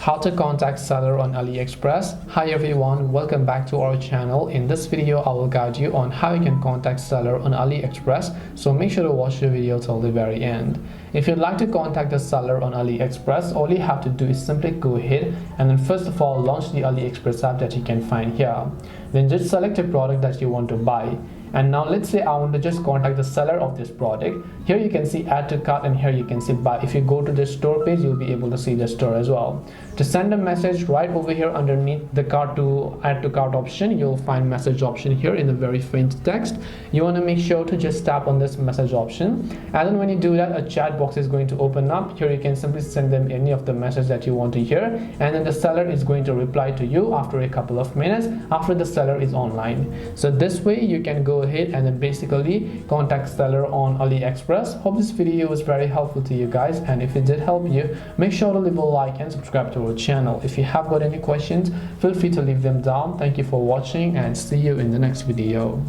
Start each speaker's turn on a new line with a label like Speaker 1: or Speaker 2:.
Speaker 1: How to contact seller on AliExpress. Hi everyone, welcome back to our channel. In this video I will guide you on how you can contact seller on AliExpress, so make sure to watch the video till the very end. If you'd like to contact the seller on AliExpress, all you have to do is simply go ahead and then first of all launch the AliExpress app that you can find here. Then just select a product that you want to buy. And now let's say I want to just contact the seller of this product. Here you can see add to cart and here you can see buy. If you go to the store page, you'll be able to see the store as well. To send a message, right over here underneath the cart to add to cart option, you'll find message option here in the very faint text. You want to make sure to just tap on this message option, and then when you do that, a chat box is going to open up. Here you can simply send them any of the message that you want to hear, and then the seller is going to reply to you after a couple of minutes after the seller is online. So this way you can go ahead and then basically contact seller on AliExpress. Hope this video was very helpful to you guys, and if it did help you, make sure to leave a like and subscribe to our channel. If you have got any questions, feel free to leave them down. Thank you for watching and see you in the next video.